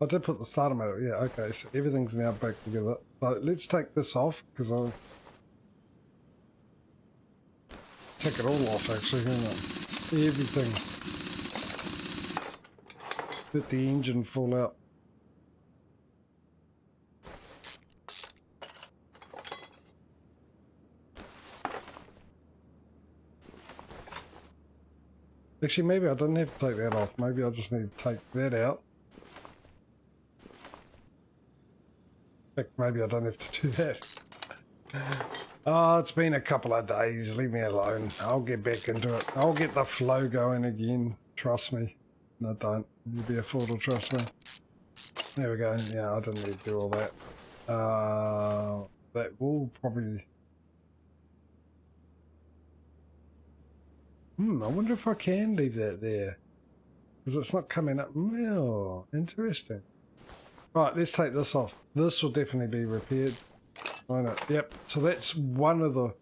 I did put the starter motor. Yeah, okay, so everything's now back together. So let's take this off, because I'll take it all off actually, everything. Let the engine fall out. Actually, maybe I don't have to take that off. Maybe I just need to take that out. In fact, maybe I don't have to do that. Oh, it's been a couple of days. Leave me alone. I'll get back into it. I'll get the flow going again. Trust me. No, don't. You'd be a fool to trust me. There we go. Yeah, I didn't need to do all that. That will probably... I wonder if I can leave that there. Because it's not coming up. Oh, interesting. Right, let's take this off. This will definitely be repaired. I know. Yep. So that's one of the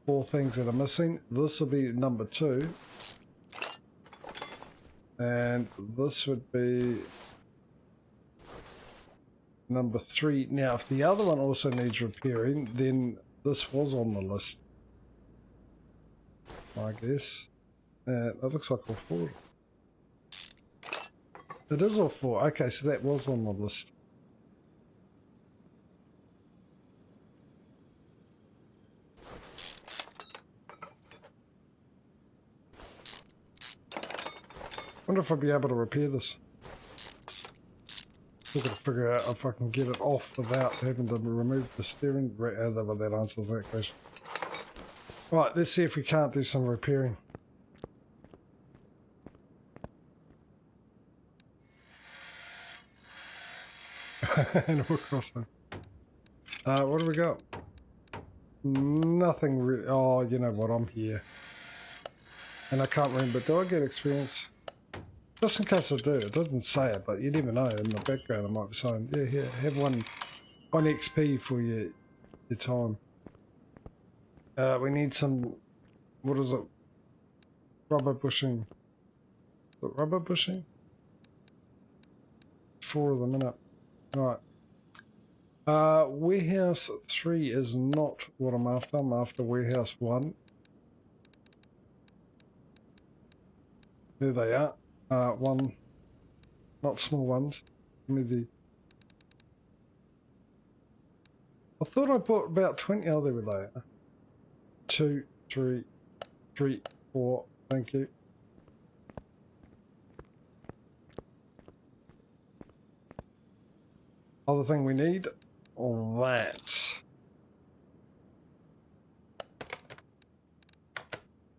4 things that are missing. This will be number 2. And this would be number 3. Now, if the other one also needs repairing, then this was on the list, I guess. And it looks like all 4. It is all 4. Okay, so that was on the list. Wonder if I'll be able to repair this. Still got to figure out if I can get it off without having to remove the steering. That answers that question. Right, let's see if we can't do some repairing. Animal Crossing. What do we got? Nothing really. Oh, you know what? I'm here. And I can't remember. Do I get experience? Just in case I do. It doesn't say it, but you never know. In the background, it might be saying, yeah, here, have one XP for your time. We need some, what is it? Rubber bushing. Is it rubber bushing? 4 of them in it. Right. Warehouse 3 is not what I'm after. I'm after warehouse 1. There they are. 1, not small ones. Give me the... I thought I bought about 20. Oh, there we go. 2, 3, 3, 4. Thank you. Other thing we need, that.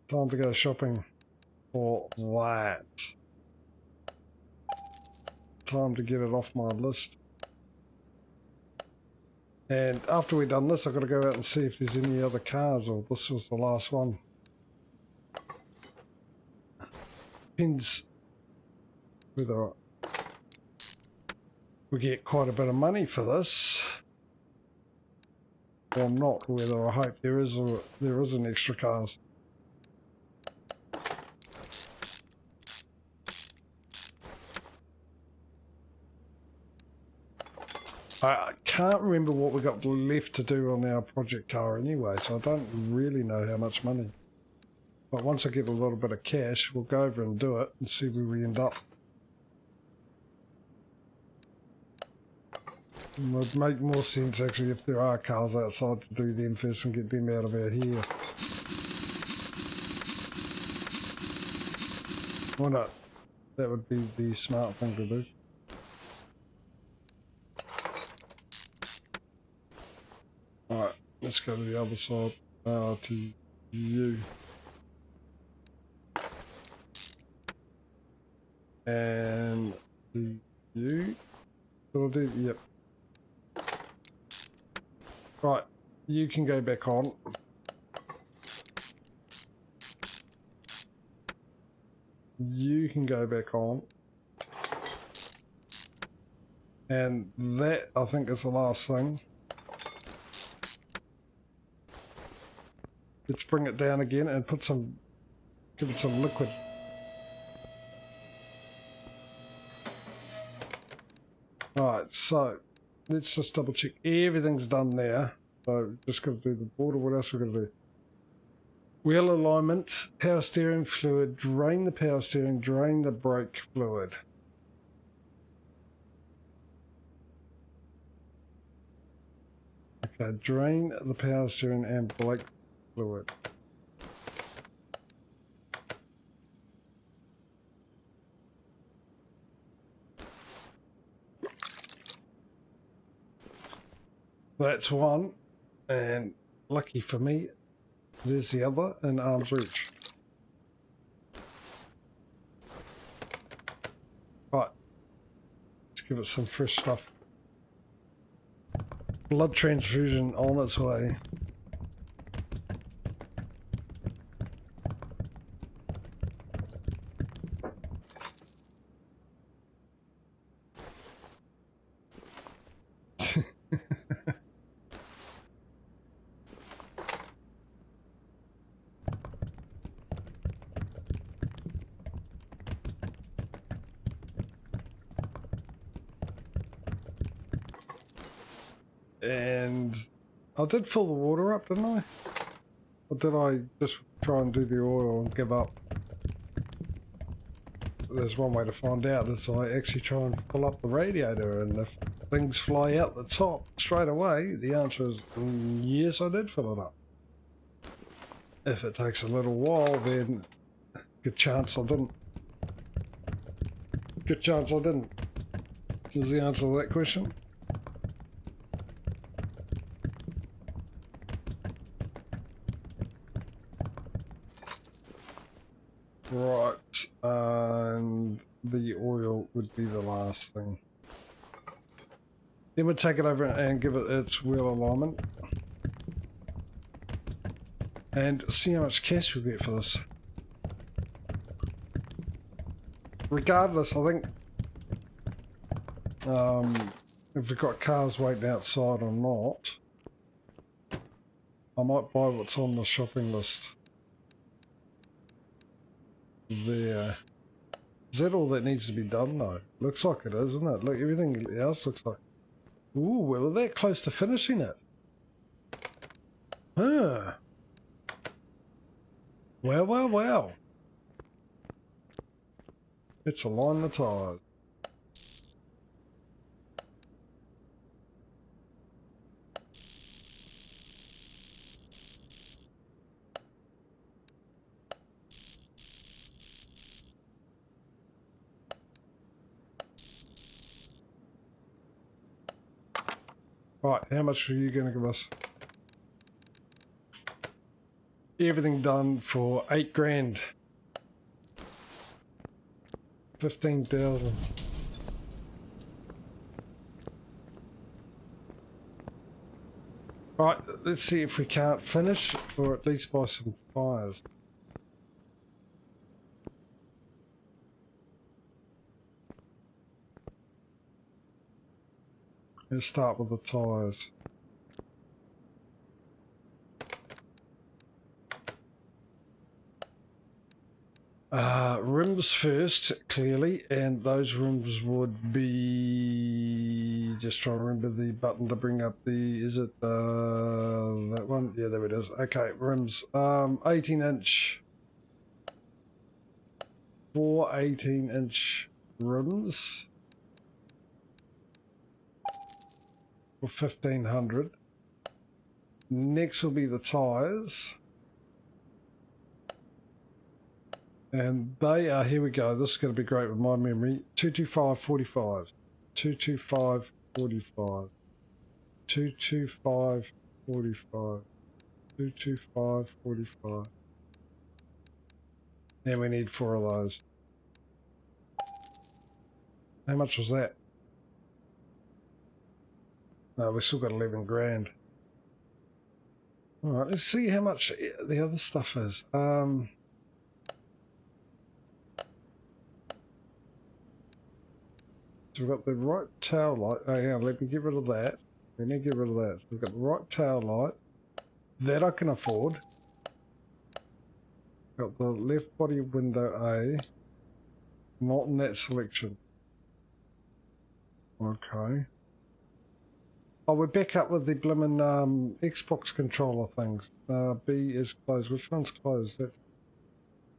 Time to go shopping for that. Time to get it off my list. And after we've done this, I've got to go out and see if there's any other cars, or this was the last one. Depends whether we get quite a bit of money for this, or not, whether I hope there is an extra cars. I can't remember what we got left to do on our project car anyway, so I don't really know how much money. But once I get a little bit of cash, we'll go over and do it and see where we end up. It would make more sense actually if there are cars outside to do them first and get them out of our hair. Why not? That would be the smart thing to do. Alright, let's go to the other side, to you. And to you. That'll do, yep. Right, you can go back on. You can go back on. And that, I think, is the last thing. Let's bring it down again and put some, give it some liquid. Alright, so let's just double check everything's done there. So just got to do the border. What else we got to do? Wheel alignment, power steering fluid, drain the power steering, drain the brake fluid. Okay, drain the power steering and brake fluid. That's one, and lucky for me, there's the other in arm's reach. Right, let's give it some fresh stuff. Blood transfusion on its way. And I did fill the water up, didn't I? Or did I just try and do the oil and give up? There's one way to find out, is I actually try and fill up the radiator, and if things fly out the top straight away, the answer is yes, I did fill it up. If it takes a little while, then good chance I didn't. Good chance I didn't, is the answer to that question. Right, and the oil would be the last thing. Then we'll take it over and give it its wheel alignment. And see how much cash we get for this. Regardless, I think if we've got cars waiting outside or not, I might buy what's on the shopping list. There. Is that all that needs to be done though? Looks like it is, isn't it? Look, everything else looks like... Ooh, we're that close to finishing it. Huh. Well, well, well. Let's align the tyres. Right, how much are you going to give us? Everything done for 8 grand. 15,000. Right, let's see if we can't finish or at least buy some tyres. Let's start with the tyres. Rims first, clearly, and those rims would be... Just trying to remember the button to bring up the... Is it that one? Yeah, there it is. Okay, rims. 18-inch. 4 18-inch rims. For 1,500. Next will be the tyres. And they are, here we go, this is going to be great with my memory, 225.45, 225.45, 225.45, 225.45. And we need 4 of those. How much was that? No, we still got 11 grand. Alright, let's see how much the other stuff is. So we've got the right tail light. Oh, hang on, let me get rid of that. Let me get rid of that. So we've got the right tail light. That I can afford. Got the left body window A. Not in that selection. Okay. Oh, we're back up with the blimmin' Xbox controller things. B is closed. Which one's closed?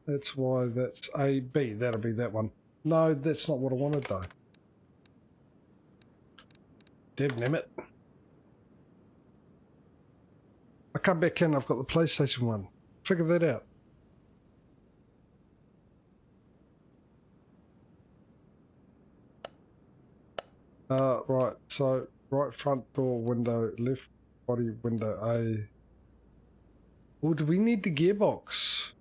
That's why that's A, B. That'll be that one. No, that's not what I wanted though. Damn it. I come back in, I've got the PlayStation one. Figure that out. Right, so right front door window, left body window A. Oh, do we need the gearbox?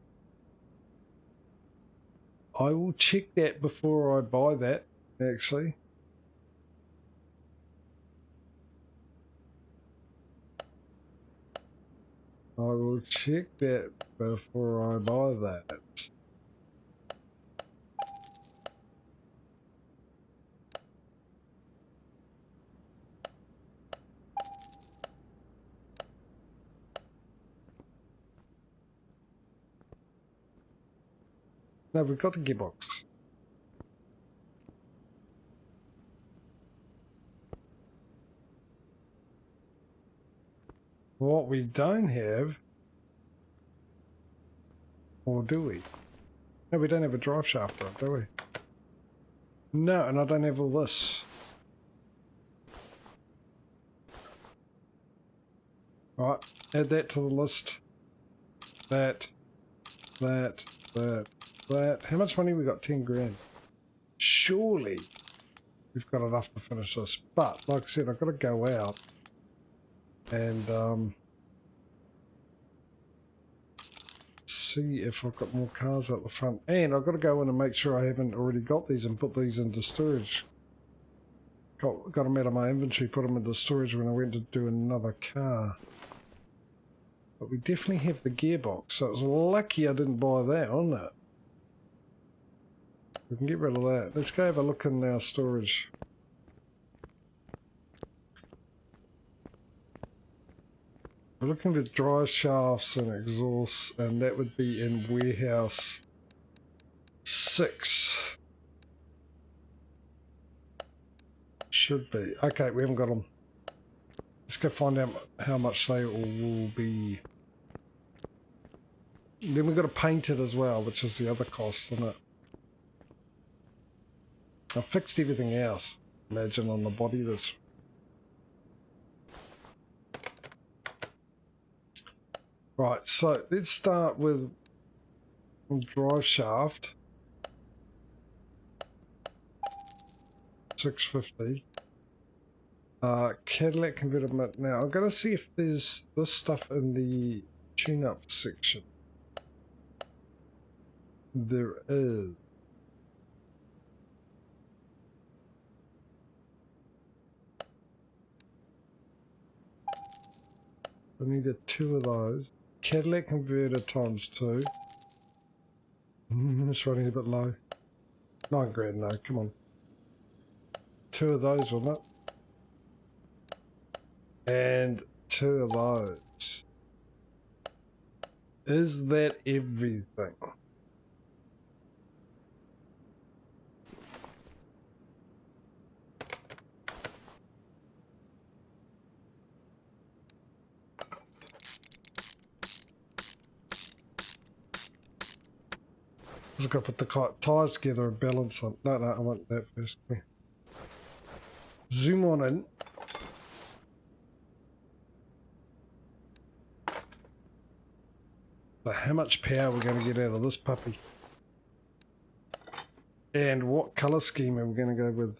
I will check that before I buy that, actually. I will check that before I buy that. No, we've got the gearbox. What we don't have, or do we? No, we don't have a drive shaft right, do we? No, and I don't have all this. Right, add that to the list. That. How much money we got? 10 grand. Surely we've got enough to finish this. But, like I said, I've got to go out and see if I've got more cars out the front. And I've got to go in and make sure I haven't already got these and put these into storage. Got them out of my inventory, put them into storage when I went to do another car. But we definitely have the gearbox, so it's lucky I didn't buy that, wasn't it? We can get rid of that. Let's go have a look in our storage. We're looking for drive shafts and exhausts, and that would be in warehouse 6. Should be. Okay, we haven't got them. Let's go find out how much they all will be. Then we've got to paint it as well, which is the other cost, isn't it? I fixed everything else. Imagine on the body that's... Right, so let's start with drive shaft. 650. Cadillac converter. Now I'm going to see if there's this stuff in the tune-up section. There is. I needed 2 of those. Cadillac converter times 2. It's running a bit low. 9 grand, no, come on. 2 of those, wasn't it? And 2 of those. Is that everything? I've got to put the tyres together and balance on. No, I want that first. Zoom on in. So how much power we're going to get out of this puppy? And what colour scheme are we going to go with?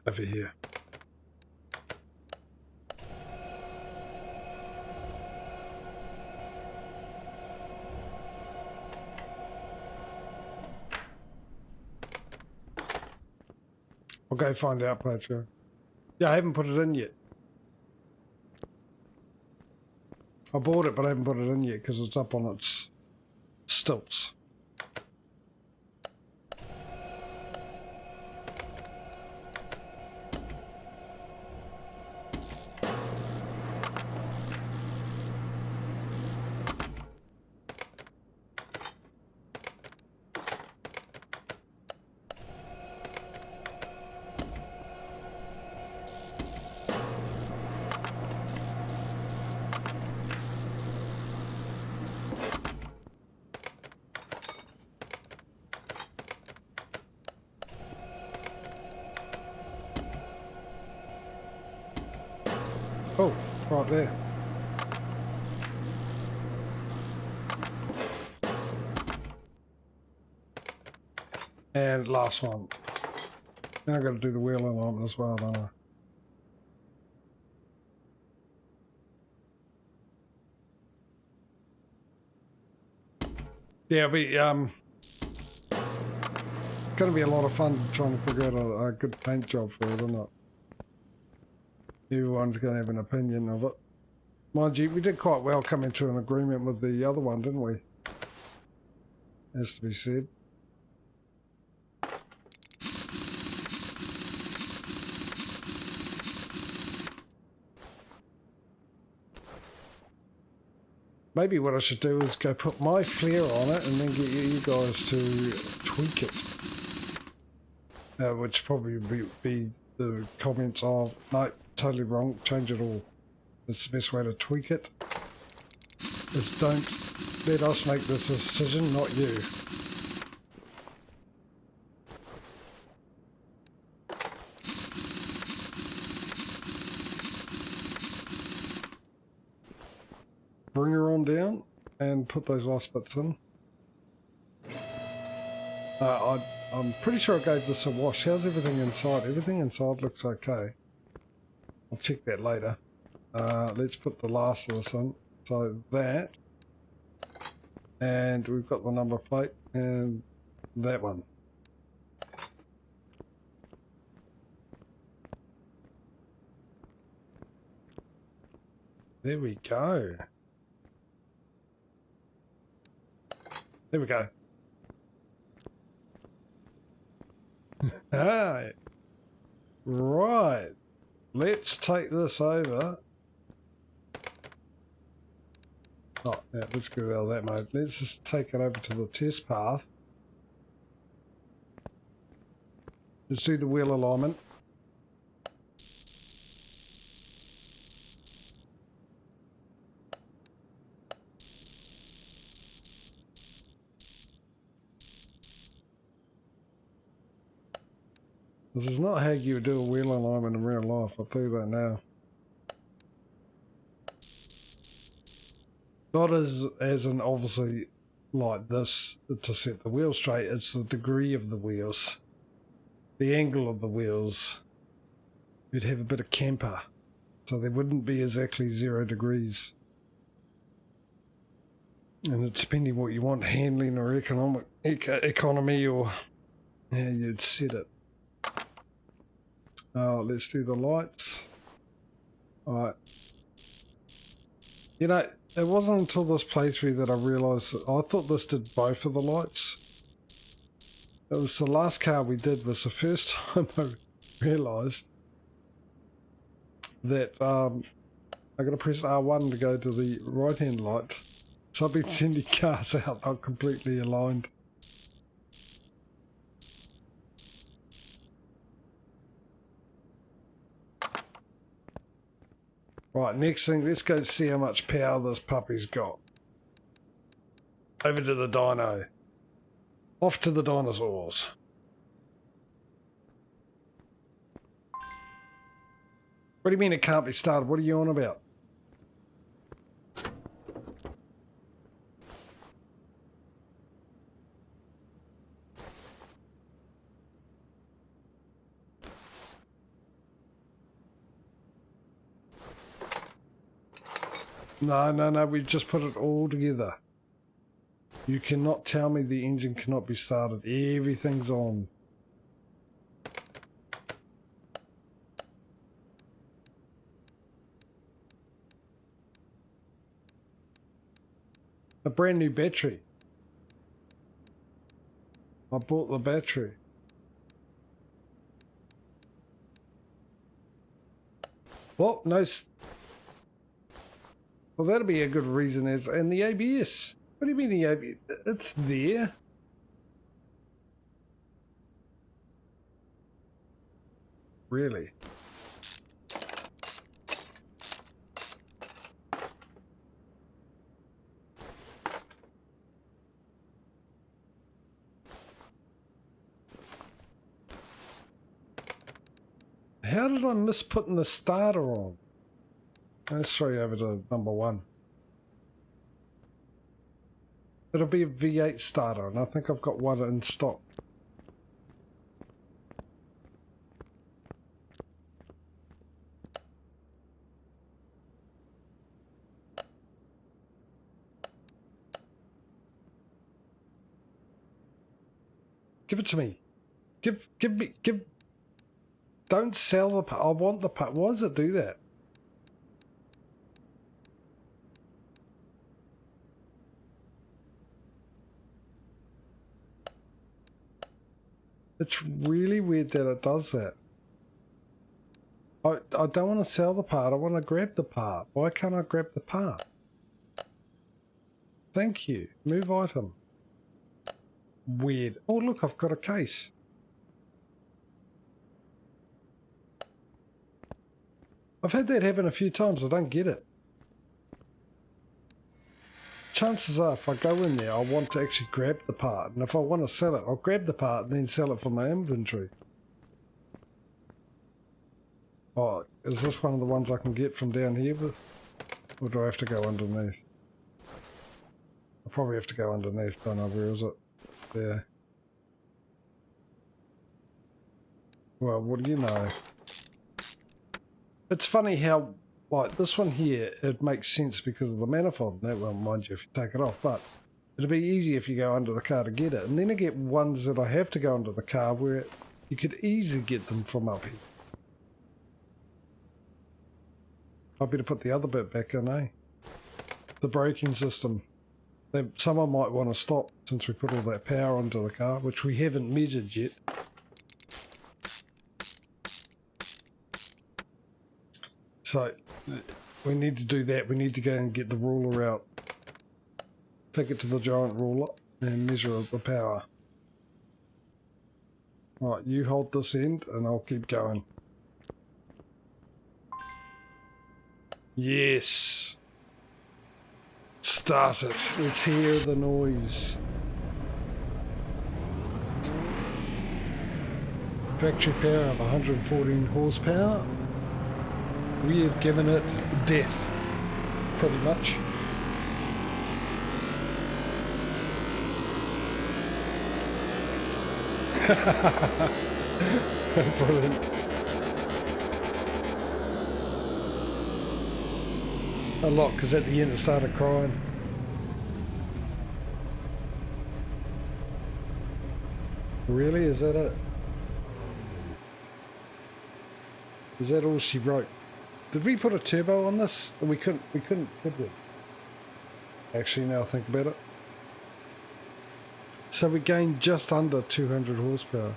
Over here. I'll go find out, Patro. Yeah, I haven't put it in yet. I bought it, but I haven't put it in yet because it's up on its stilts. Oh, right there. And last one. Now I've got to do the wheel alignment as well, don't I? Yeah, going to be a lot of fun trying to figure out a good paint job for it, isn't it? Everyone's going to have an opinion of it. Mind you, we did quite well coming to an agreement with the other one, didn't we? Has to be said. Maybe what I should do is go put my flair on it and then get you guys to tweak it. Which probably be the comments of, no, totally wrong, change it all. It's the best way to tweak it. Is don't let us make this decision, not you. Bring her on down and put those last bits in. I'm pretty sure I gave this a wash. How's everything inside? Everything inside looks okay. I'll check that later. Let's put the last of this in. So that. And we've got the number plate and that one. There we go. There we go. Alright. Right. Let's take this over. Oh, yeah, let's get out of that mode. Let's just take it over to the test path. Let's do the wheel alignment. This is not how you would do a wheel alignment in real life, I'll tell you that now. Not as in obviously like this to set the wheel straight, it's the degree of the wheels. The angle of the wheels. You'd have a bit of camber, so they wouldn't be exactly 0 degrees. And it's depending what you want, handling or economy or how you'd set it. Let's do the lights. Alright. You know, it wasn't until this playthrough that I realised that I thought this did both of the lights. It was the last car we did was the first time I realised that I got to press R1 to go to the right hand light. So I've been sending cars out not completely aligned. Right, next thing, let's go see how much power this puppy's got. Over to the dyno. Off to the dinosaurs. What do you mean it can't be started? What are you on about? No, we just put it all together. You cannot tell me the engine cannot be started. Everything's on. A brand new battery. I bought the battery. Well, no. Well, that'll be a good reason as, and the ABS. What do you mean the ABS? It's there. Really? How did I miss putting the starter on? Let's throw you over to number 1. It'll be a V8 starter, and I think I've got one in stock. Give it to me. Give me. Don't sell the part. I want the part. Why does it do that? It's really weird that it does that. I don't want to sell the part. I want to grab the part. Why can't I grab the part? Thank you. Move item. Weird. Oh, look, I've got a case. I've had that happen a few times. I don't get it. Chances are, if I go in there, I want to actually grab the part. And if I want to sell it, I'll grab the part and then sell it for my inventory. Oh, is this one of the ones I can get from down here? Or do I have to go underneath? I probably have to go underneath, don't I? Where is it? There. Well, what do you know? It's funny how, like, this one here, it makes sense because of the manifold. That won't mind you if you take it off, but it'll be easy if you go under the car to get it. And then I get ones that I have to go under the car where you could easily get them from up here. I better put the other bit back in, eh? The braking system. Someone might want to stop since we put all that power onto the car, which we haven't measured yet. So we need to do that. We need to go and get the ruler out. Take it to the giant ruler and measure the power. Right, you hold this end and I'll keep going. Yes. Start it. Let's hear the noise. Factory power of 114 horsepower. We have given it death, pretty much. Brilliant. A lot, because at the end it started crying. Really? Is that it? Is that all she wrote? Did we put a turbo on this? We couldn't, could we? Actually, now I think about it. So we gained just under 200 horsepower.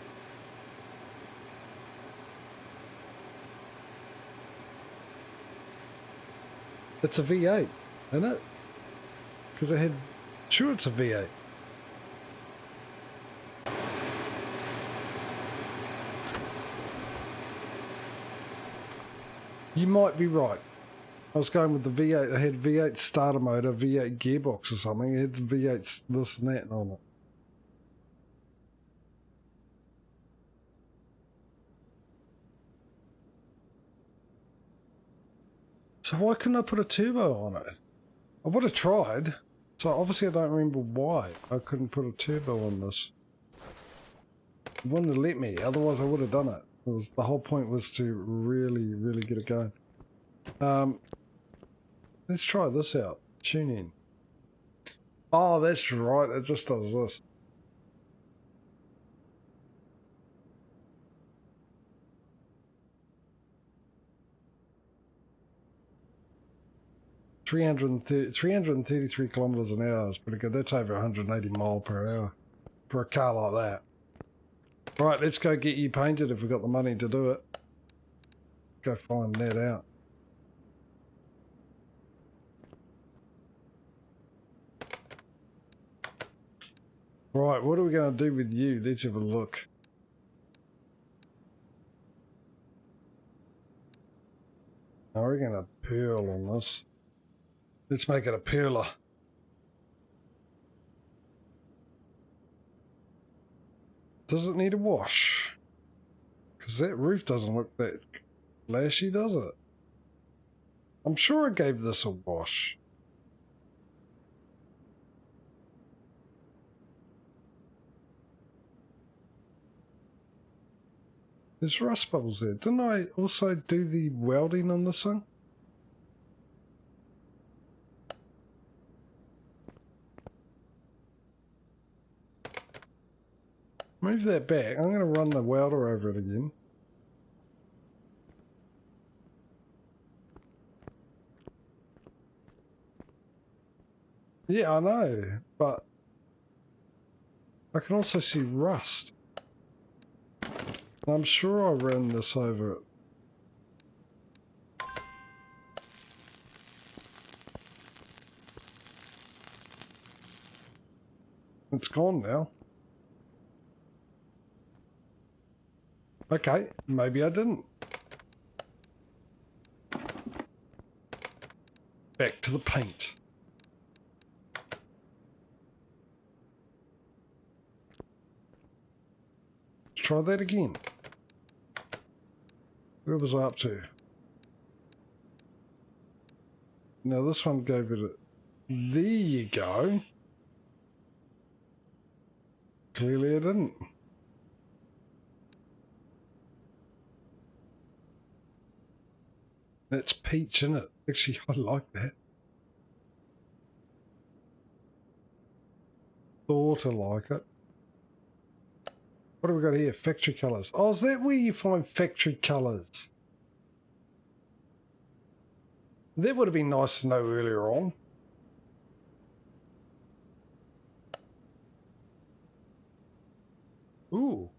It's a V8, isn't it? Because I had... Sure, it's a V8. You might be right. I was going with the V8. I had V8 starter motor, V8 gearbox or something. It had V8 this and that on it. So why couldn't I put a turbo on it? I would have tried. So obviously I don't remember why I couldn't put a turbo on this. It wouldn't have let me, otherwise I would have done it. The whole point was to really, really get it going. Let's try this out. Tune in. Oh, that's right. It just does this. Three hundred and 33 kilometers an hour is pretty good. That's over 180 mile per hour for a car like that. Right, let's go get you painted if we've got the money to do it. Go find that out. Right, what are we going to do with you? Let's have a look. Now we're going to pearl on this. Let's make it a pearler. Does it need a wash? Because that roof doesn't look that flashy, does it? I'm sure I gave this a wash. There's rust bubbles there. Didn't I also do the welding on this thing? Move that back. I'm going to run the welder over it again. Yeah, I know, but I can also see rust. I'm sure I ran this over it. It's gone now. Okay, maybe I didn't. Back to the paint. Let's try that again. Where was I up to? Now this one gave it a... There you go. Clearly I didn't. That's peach, isn't it? Actually, I like that. Thought I like it. What have we got here? Factory colours. Oh, is that where you find factory colours? That would have been nice to know earlier on. Ooh.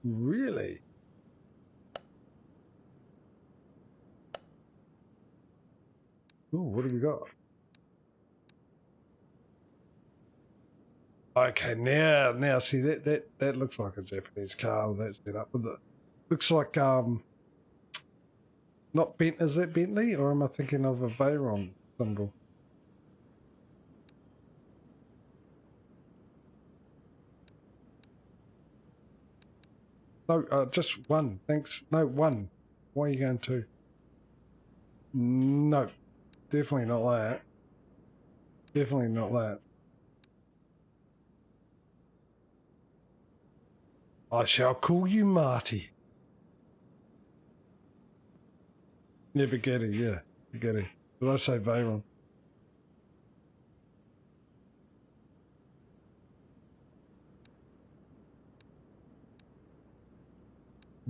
Really? Ooh, what have we got? Okay, now see that looks like a Japanese car. That's set up with it. Looks like not Bent. Is that Bentley, or am I thinking of a Veyron symbol? No, just one. Thanks. No, one. Why are you going to? No, definitely not that. Definitely not that. I shall call you Marty. Yeah, Spaghetti, yeah. Spaghetti. Did I say Veyron?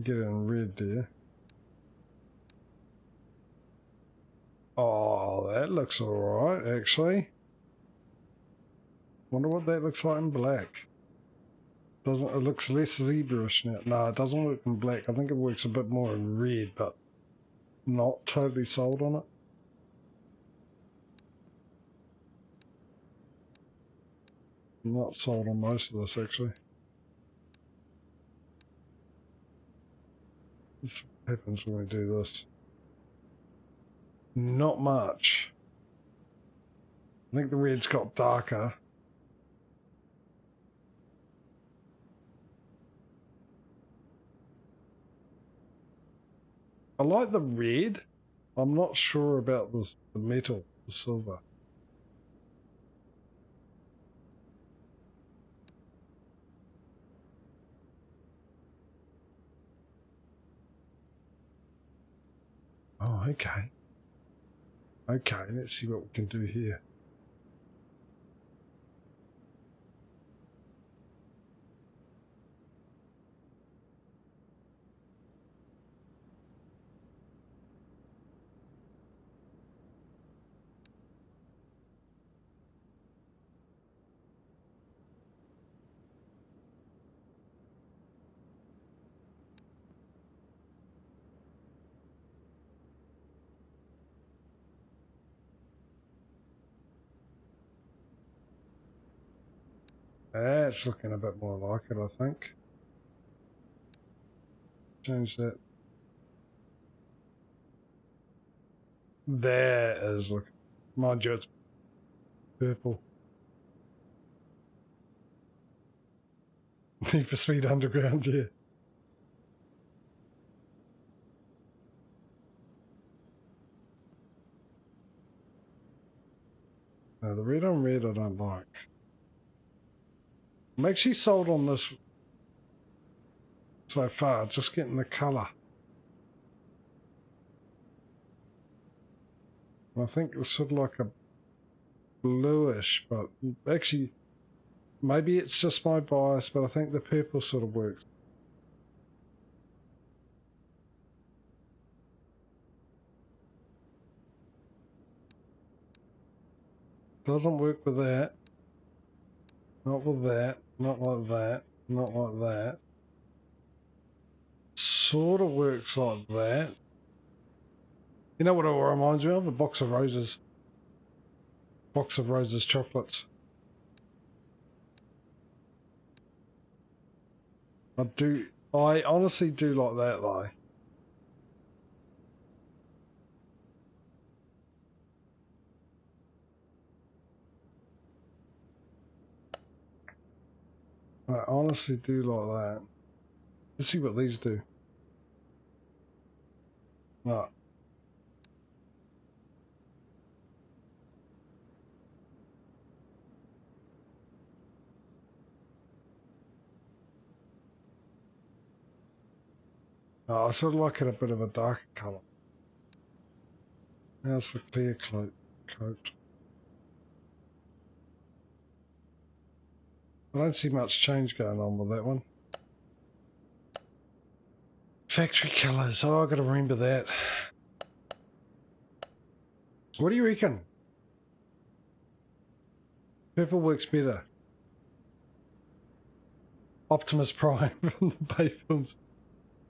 Get it in red there. Oh, that looks alright, actually. Wonder what that looks like in black. Doesn't it looks less zebra-ish now? No, it doesn't work in black. I think it works a bit more in red, but not totally sold on it. Not sold on most of this, actually. This happens when we do this. Not much. I think the red's got darker. I like the red. I'm not sure about the metal, the silver. Oh, okay. Okay, let's see what we can do here. That's looking a bit more like it, I think. Change that. That is looking. Mind you, it's purple. Need for Speed Underground, yeah. No, the red on red I don't like. I'm actually sold on this so far, just getting the colour. I think it was sort of like a bluish, but actually maybe it's just my bias, but I think the purple sort of works. Doesn't work with that. Not with that. Not like that. Not like that. Sort of works like that. You know what it reminds me of? A box of roses. Box of roses chocolates. I honestly do like that though. I honestly do like that. Let's see what these do. No. Oh, I sort of like it a bit of a darker colour. How's the clear coat? I don't see much change going on with that one. Factory colours. Oh, I've got to remember that. What do you reckon? Purple works better. Optimus Prime from the Bay films.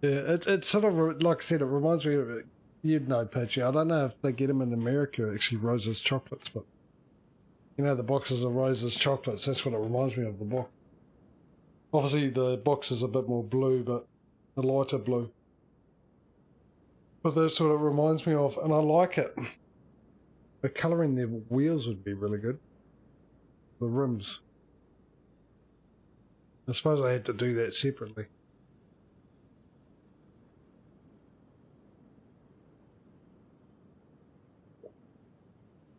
Yeah, it's sort of, like I said, it reminds me of it. You'd know, Patchy. I don't know if they get them in America, actually, Rose's chocolates, but you know, the boxes of Rose's chocolates, that's what it reminds me of, the box. Obviously, the box is a bit more blue, but a lighter blue. But that's what it reminds me of, and I like it. But colouring their wheels would be really good. The rims. I suppose I had to do that separately.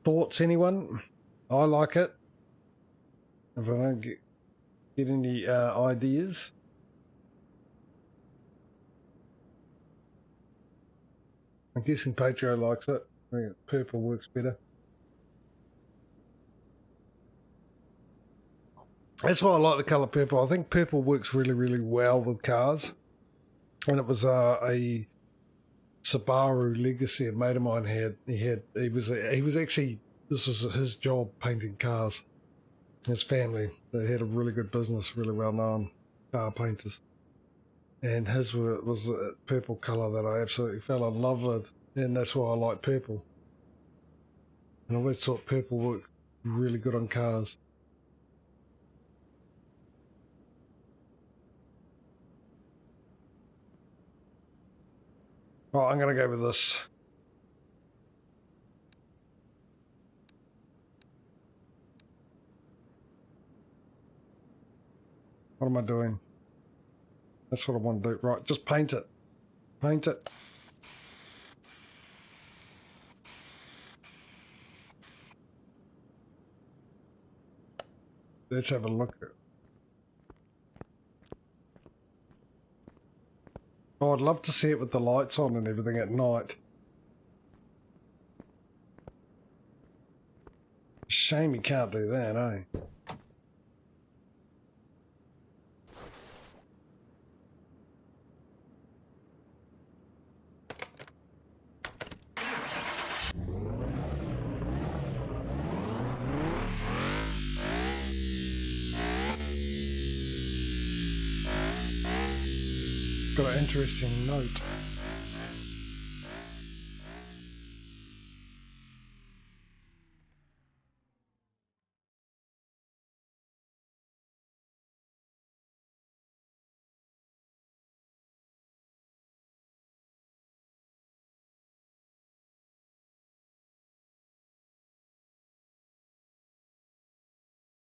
Thoughts, anyone? I like it. If I don't get any ideas. I'm guessing Patrio likes it. I think purple works better. That's why I like the colour purple. I think purple works really, really well with cars. And it was a Subaru Legacy a mate of mine had. He was actually, this was his job, painting cars. His family, they had a really good business, really well known car painters. And his was a purple colour that I absolutely fell in love with, and that's why I like purple. And I always thought purple worked really good on cars. Oh, I'm going to go with this. What am I doing? That's what I want to do. Right, just paint it. Paint it. Let's have a look at it. Oh, I'd love to see it with the lights on and everything at night. Shame you can't do that, eh? Got an interesting note.